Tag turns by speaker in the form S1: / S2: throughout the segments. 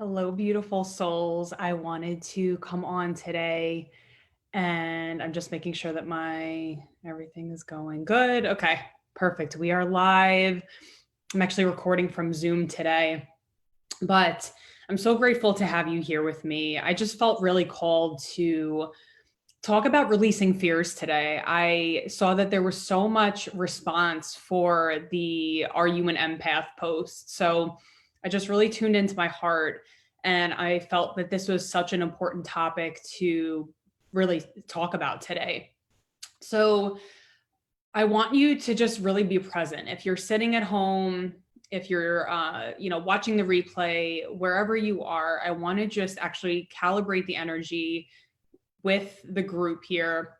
S1: Hello, beautiful souls. I wanted to come on today and I'm just making sure that my everything is going good. Okay, perfect. We are live. I'm actually recording from Zoom today, but I'm so grateful to have you here with me. I just felt really called to talk about releasing fears today. I saw that there was so much response for the Are You an Empath post. So I just really tuned into my heart and I felt that this was such an important topic to really talk about today. So I want you to just really be present. If you're sitting at home, if you're watching the replay, wherever you are, I want to just actually calibrate the energy with the group here.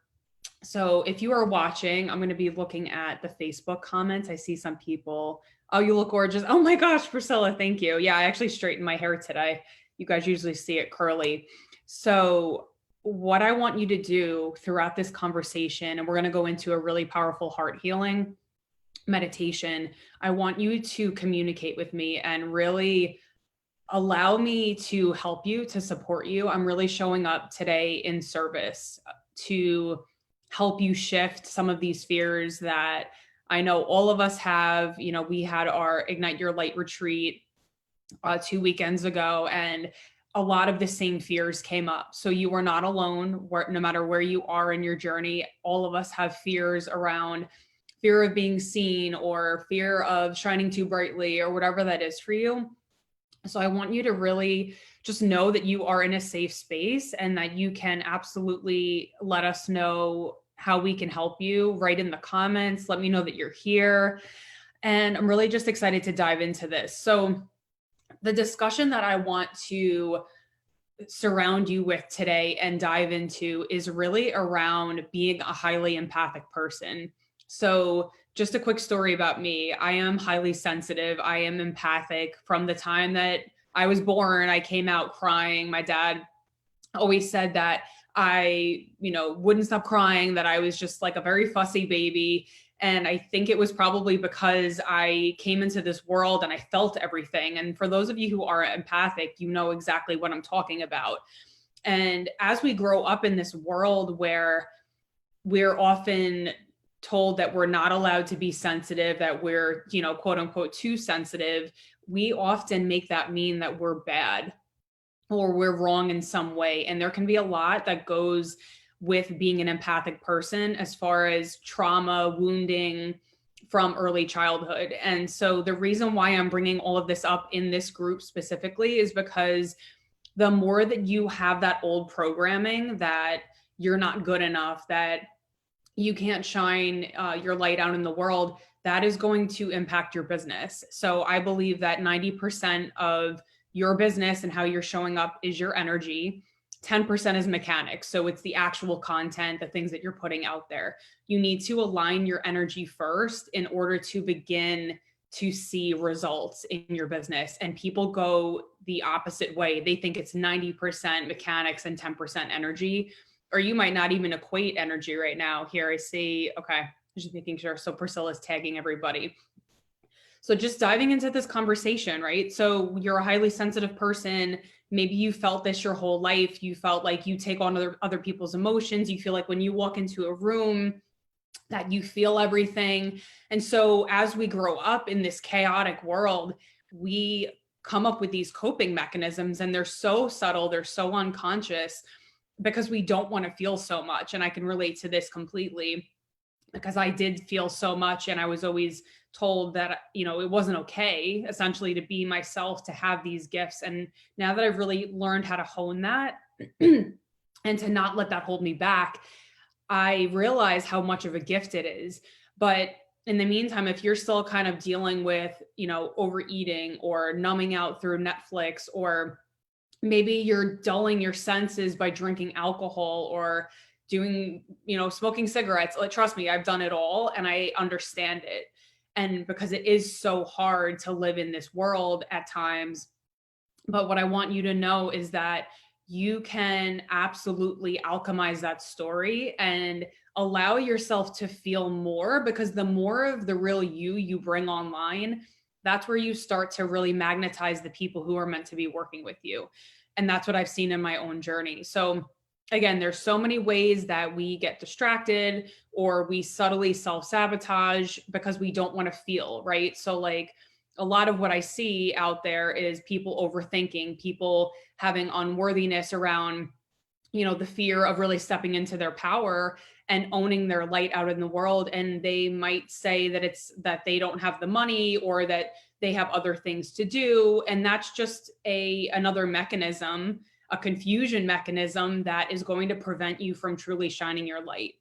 S1: So if you are watching, I'm going to be looking at the Facebook comments. I see some people. Oh, you look gorgeous. Oh my gosh, Priscilla, thank you. Yeah, I actually straightened my hair today. You guys usually see it curly. So what I want you to do throughout this conversation, and we're going to go into a really powerful heart healing meditation. I want you to communicate with me and really allow me to help you, to support you. I'm really showing up today in service to help you shift some of these fears that I know all of us have. You know, we had our Ignite Your Light retreat 2 weekends ago, and a lot of the same fears came up. So you are not alone. No matter where you are in your journey, all of us have fears around fear of being seen or fear of shining too brightly or whatever that is for you. So I want you to really just know that you are in a safe space and that you can absolutely let us know how we can help you. Write in the comments, let me know that you're here. And I'm really just excited to dive into this. So the discussion that I want to surround you with today and dive into is really around being a highly empathic person. So just a quick story about me. I am highly sensitive. I am empathic. From the time that I was born, I came out crying. My dad always said that I, wouldn't stop crying, that I was just like a very fussy baby. And I think it was probably because I came into this world and I felt everything. And for those of you who are empathic, you know exactly what I'm talking about. And as we grow up in this world where we're often told that we're not allowed to be sensitive, that we're, quote unquote, too sensitive, we often make that mean that we're bad or we're wrong in some way. And there can be a lot that goes with being an empathic person as far as trauma, wounding from early childhood. And so the reason why I'm bringing all of this up in this group specifically is because the more that you have that old programming that you're not good enough, that you can't shine your light out in the world, that is going to impact your business. So I believe that 90% of your business and how you're showing up is your energy. 10% is mechanics. So it's the actual content, the things that you're putting out there. You need to align your energy first in order to begin to see results in your business. And people go the opposite way. They think it's 90% mechanics and 10% energy, or you might not even equate energy right now. Here I see, okay, just making sure. So Priscilla's tagging everybody. So just diving into this conversation, right? So you're a highly sensitive person. Maybe you felt this your whole life. You felt like you take on other people's emotions. You feel like when you walk into a room that you feel everything. And so as we grow up in this chaotic world, we come up with these coping mechanisms, and they're so subtle, they're so unconscious, because we don't want to feel so much. And I can relate to this completely because I did feel so much. And I was always told that, it wasn't okay, essentially, to be myself, to have these gifts. And now that I've really learned how to hone that and to not let that hold me back, I realize how much of a gift it is. But in the meantime, if you're still kind of dealing with, overeating or numbing out through Netflix, or maybe you're dulling your senses by drinking alcohol or doing, smoking cigarettes. Like, trust me, I've done it all and I understand it. And because it is so hard to live in this world at times. But what I want you to know is that you can absolutely alchemize that story and allow yourself to feel more, because the more of the real you bring online, that's where you start to really magnetize the people who are meant to be working with you. And that's what I've seen in my own journey. So again, there's so many ways that we get distracted or we subtly self-sabotage because we don't want to feel, right? So like a lot of what I see out there is people overthinking, people having unworthiness around, the fear of really stepping into their power and owning their light out in the world. And they might say that it's that they don't have the money or that they have other things to do. And that's just another mechanism, a confusion mechanism that is going to prevent you from truly shining your light.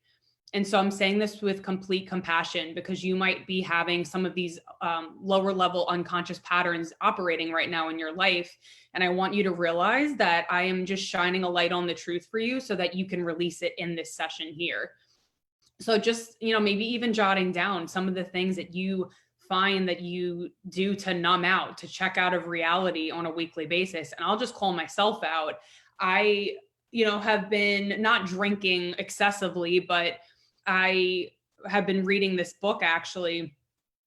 S1: And so I'm saying this with complete compassion because you might be having some of these lower level unconscious patterns operating right now in your life. And I want you to realize that I am just shining a light on the truth for you so that you can release it in this session here. So just, maybe even jotting down some of the things that you find that you do to numb out, to check out of reality on a weekly basis. And I'll just call myself out. I, have been not drinking excessively, but I have been reading this book actually,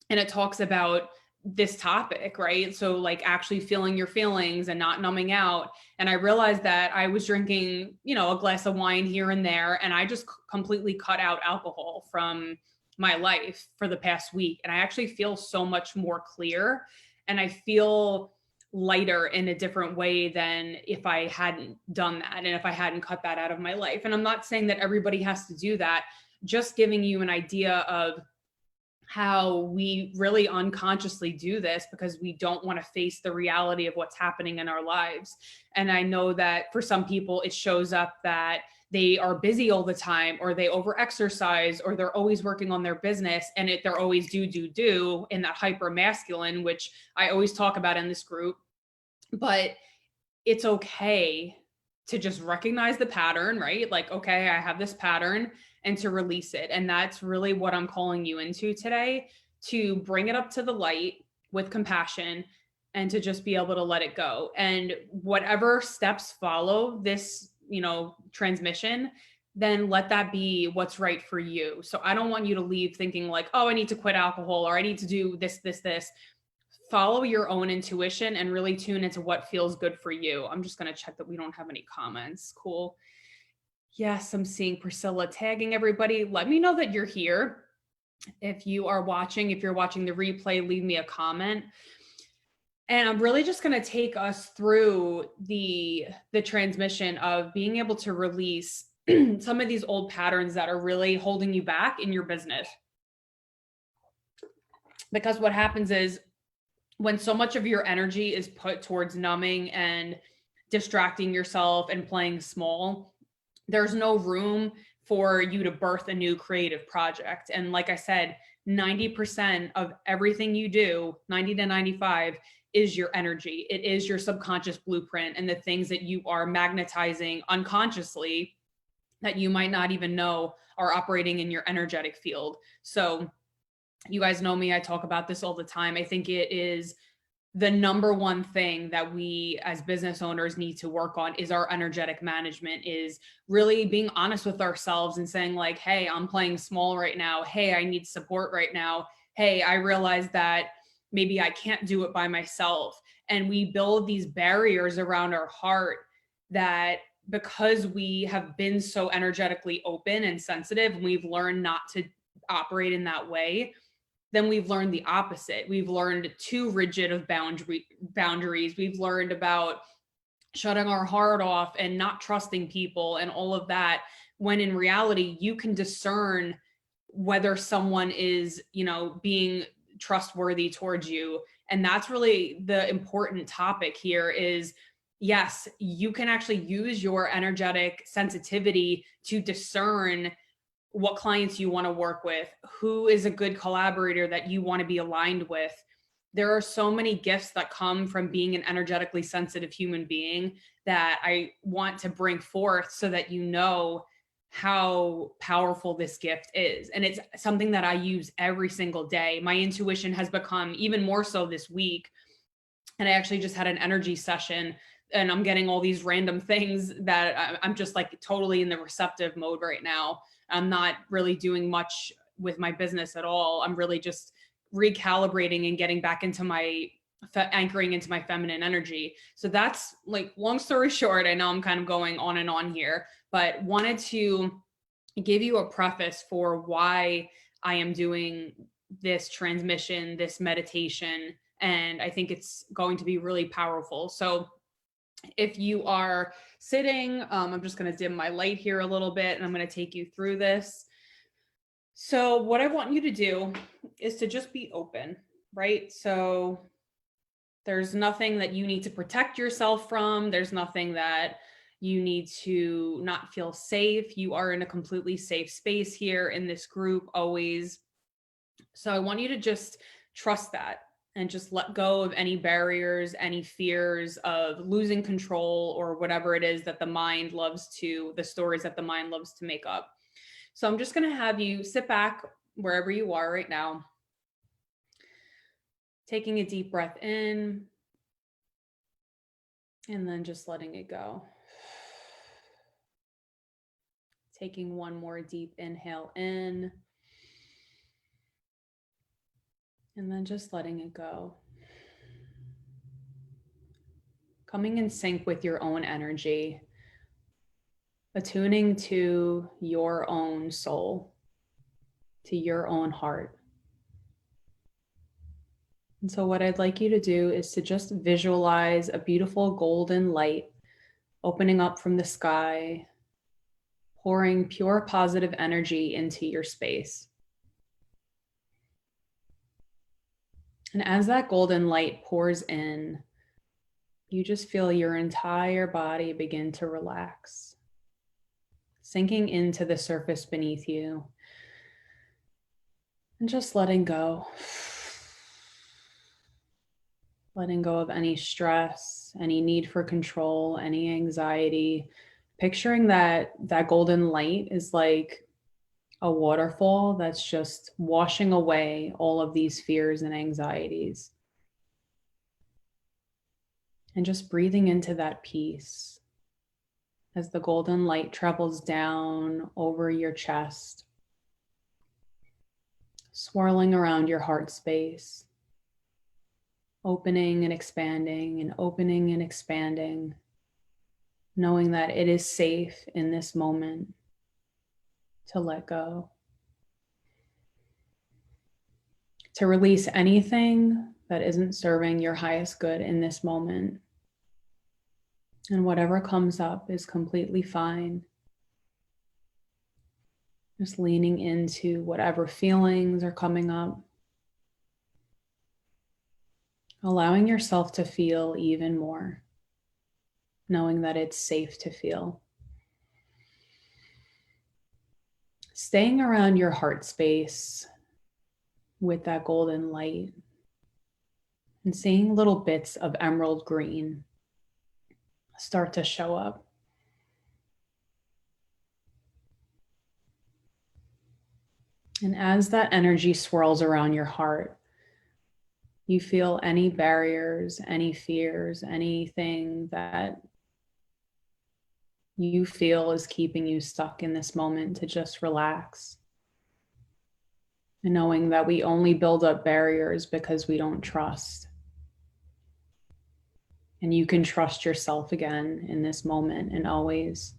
S1: and it talks about this topic, right? So like actually feeling your feelings and not numbing out. And I realized that I was drinking, a glass of wine here and there, and I just completely cut out alcohol from my life for the past week. And I actually feel so much more clear, and I feel lighter in a different way than if I hadn't done that and if I hadn't cut that out of my life. And I'm not saying that everybody has to do that, just giving you an idea of how we really unconsciously do this because we don't want to face the reality of what's happening in our lives. And I know that for some people, it shows up that they are busy all the time, or they over-exercise, or they're always working on their business, and they're always do in that hyper masculine, which I always talk about in this group. But it's okay to just recognize the pattern, right? Like, okay, I have this pattern, and to release it. And that's really what I'm calling you into today, to bring it up to the light with compassion and to just be able to let it go. And whatever steps follow this, transmission, then let that be what's right for you. So I don't want you to leave thinking like, oh, I need to quit alcohol, or I need to do this. Follow your own intuition and really tune into what feels good for you. I'm just going to check that we don't have any comments. Cool. Yes, I'm seeing Priscilla tagging everybody. Let me know that you're here. If you're watching the replay, leave me a comment. And I'm really just going to take us through the transmission of being able to release some of these old patterns that are really holding you back in your business. Because what happens is when so much of your energy is put towards numbing and distracting yourself and playing small, there's no room for you to birth a new creative project. And like I said, 90% of everything you do, 90 to 95, is your energy. It is your subconscious blueprint and the things that you are magnetizing unconsciously that you might not even know are operating in your energetic field. So you guys know me, I talk about this all the time. I think it is the number one thing that we as business owners need to work on is our energetic management, is really being honest with ourselves and saying like, hey, I'm playing small right now. Hey, I need support right now. Hey, I realize that maybe I can't do it by myself. And we build these barriers around our heart that, because we have been so energetically open and sensitive, and we've learned not to operate in that way, then we've learned the opposite. We've learned too rigid of boundaries. We've learned about shutting our heart off and not trusting people and all of that, when in reality, you can discern whether someone is, being trustworthy towards you. And that's really the important topic here is, yes, you can actually use your energetic sensitivity to discern what clients you want to work with, who is a good collaborator that you want to be aligned with. There are so many gifts that come from being an energetically sensitive human being that I want to bring forth so that you know how powerful this gift is. And it's something that I use every single day. My intuition has become even more so this week. And I actually just had an energy session, and I'm getting all these random things that I'm just like totally in the receptive mode right now. I'm not really doing much with my business at all. I'm really just recalibrating and getting back into my anchoring into my feminine energy. So that's like, long story short, I know I'm kind of going on and on here, but wanted to give you a preface for why I am doing this transmission, this meditation, and I think it's going to be really powerful. So if you are sitting, I'm just going to dim my light here a little bit and I'm going to take you through this. So what I want you to do is to just be open, right? So there's nothing that you need to protect yourself from. There's nothing that you need to not feel safe. You are in a completely safe space here in this group always. So I want you to just trust that and just let go of any barriers, any fears of losing control or whatever it is that the mind loves to, the stories that the mind loves to make up. So I'm just going to have you sit back wherever you are right now, taking a deep breath in and then just letting it go. Taking one more deep inhale in and then just letting it go. Coming in sync with your own energy, attuning to your own soul, to your own heart. And so what I'd like you to do is to just visualize a beautiful golden light opening up from the sky, pouring pure positive energy into your space. And as that golden light pours in, you just feel your entire body begin to relax, sinking into the surface beneath you and just letting go. Letting go of any stress, any need for control, any anxiety. Picturing that golden light is like a waterfall that's just washing away all of these fears and anxieties. And just breathing into that peace as the golden light travels down over your chest, swirling around your heart space, opening and expanding and opening and expanding, knowing that it is safe in this moment to let go, to release anything that isn't serving your highest good in this moment. And whatever comes up is completely fine. Just leaning into whatever feelings are coming up. Allowing yourself to feel even more, knowing that it's safe to feel. Staying around your heart space with that golden light and seeing little bits of emerald green start to show up. And as that energy swirls around your heart, you feel any barriers, any fears, anything that you feel is keeping you stuck in this moment to just relax. And knowing that we only build up barriers because we don't trust. And you can trust yourself again in this moment and always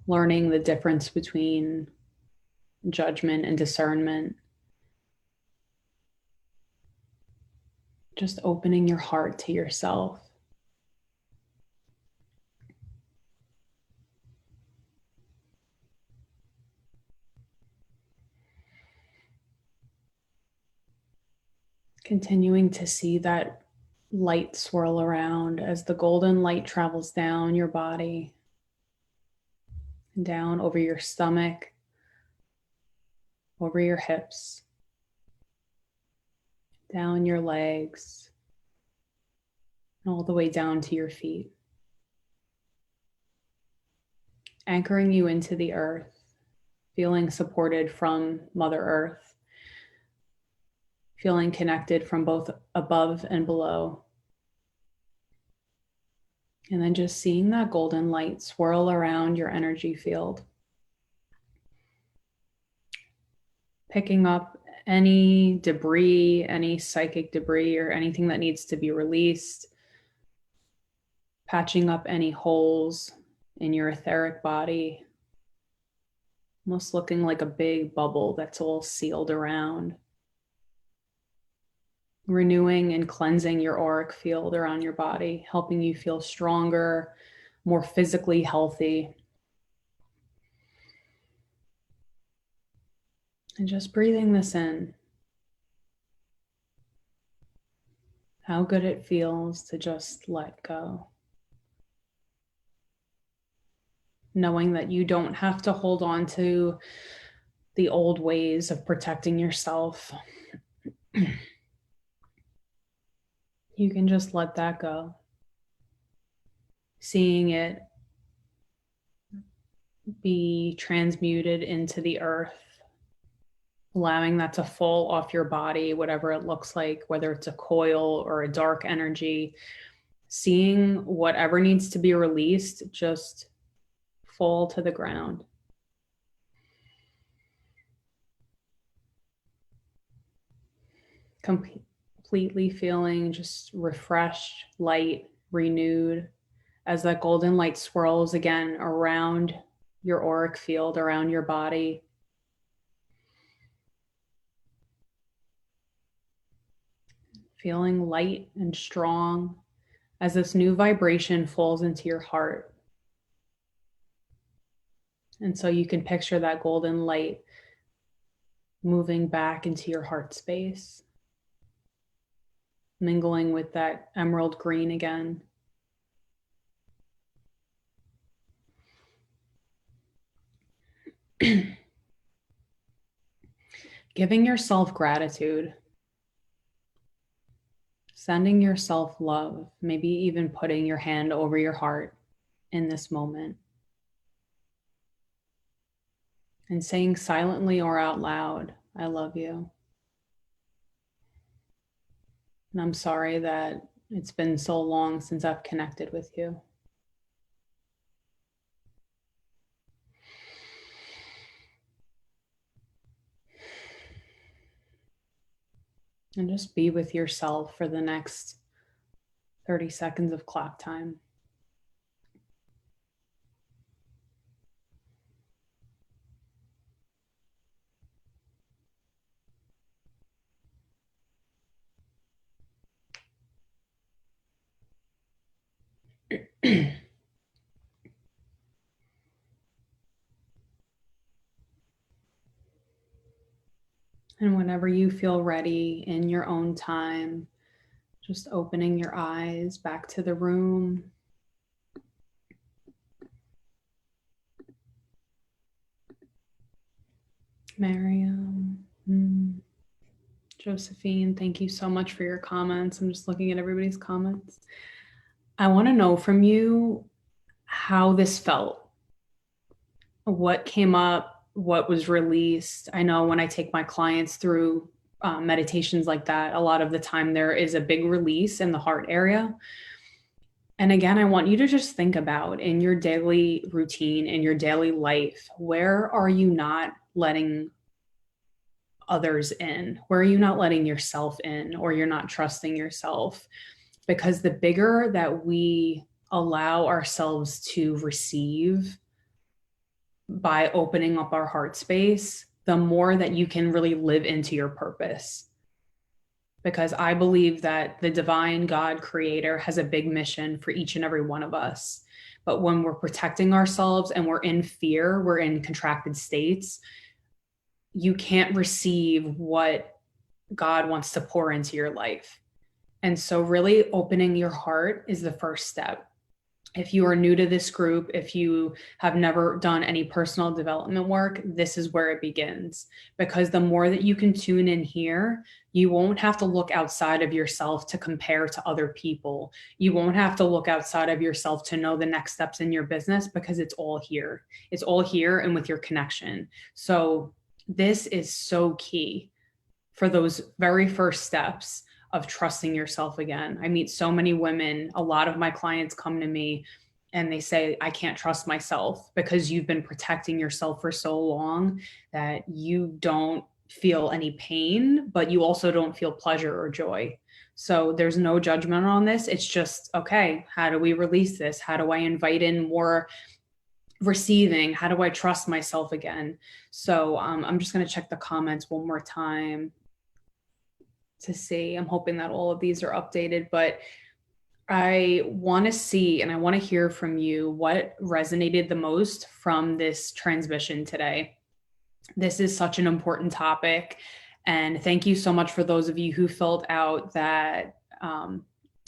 S1: learning the difference between judgment and discernment. Just opening your heart to yourself. Continuing to see that light swirl around as the golden light travels down your body, down over your stomach, over your hips, down your legs, and all the way down to your feet. Anchoring you into the earth, feeling supported from Mother Earth, feeling connected from both above and below. And then just seeing that golden light swirl around your energy field. Picking up any debris, any psychic debris or anything that needs to be released, patching up any holes in your etheric body, almost looking like a big bubble that's all sealed around. Renewing and cleansing your auric field around your body, helping you feel stronger, more physically healthy. And just breathing this in. How good it feels to just let go. Knowing that you don't have to hold on to the old ways of protecting yourself. You can just let that go. Seeing it be transmuted into the earth, allowing that to fall off your body, whatever it looks like, whether it's a coil or a dark energy, seeing whatever needs to be released just fall to the ground. Completely feeling just refreshed, light, renewed, as that golden light swirls again around your auric field, around your body. Feeling light and strong as this new vibration falls into your heart. And so you can picture that golden light moving back into your heart space, mingling with that emerald green again. Giving yourself gratitude, sending yourself love, maybe even putting your hand over your heart in this moment. And saying silently or out loud, I love you. And I'm sorry that it's been so long since I've connected with you. And just be with yourself for the next 30 seconds of clock time. And whenever you feel ready in your own time, just opening your eyes back to the room. Miriam, Josephine, thank you so much for your comments. I'm just looking at everybody's comments. I want to know from you how this felt. What came up, what was released. I know when I take my clients through meditations like that, a lot of the time there is a big release in the heart area. And again, I want you to just think about in your daily routine, in your daily life, where are you not letting others in? Where are you not letting yourself in, or you're not trusting yourself? Because the bigger that we allow ourselves to receive by opening up our heart space, the more that you can really live into your purpose. Because I believe that the divine God creator has a big mission for each and every one of us. But when we're protecting ourselves and we're in fear, we're in contracted states, you can't receive what God wants to pour into your life. And so really opening your heart is the first step. If you are new to this group, if you have never done any personal development work, this is where it begins. Because the more that you can tune in here, you won't have to look outside of yourself to compare to other people. You won't have to look outside of yourself to know the next steps in your business, because it's all here. It's all here and with your connection. So this is so key for those very first steps of trusting yourself again. I meet so many women. A lot of my clients come to me and they say, I can't trust myself, because you've been protecting yourself for so long that you don't feel any pain, but you also don't feel pleasure or joy. So there's no judgment on this. It's just, okay, how do we release this? How do I invite in more receiving? How do I trust myself again? So I'm just going to check the comments one more time to see. I'm hoping that all of these are updated, but I want to see and I want to hear from you what resonated the most from this transmission today. This is such an important topic. And thank you so much for those of you who filled out that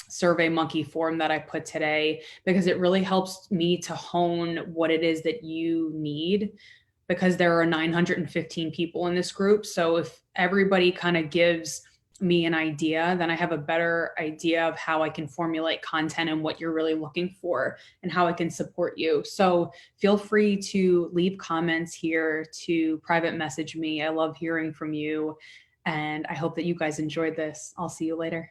S1: Survey Monkey form that I put today, because it really helps me to hone what it is that you need, because there are 915 people in this group. So if everybody kind of gives me an idea, then I have a better idea of how I can formulate content and what you're really looking for and how I can support you. So feel free to leave comments here, to private message me. I love hearing from you. And I hope that you guys enjoyed this. I'll see you later.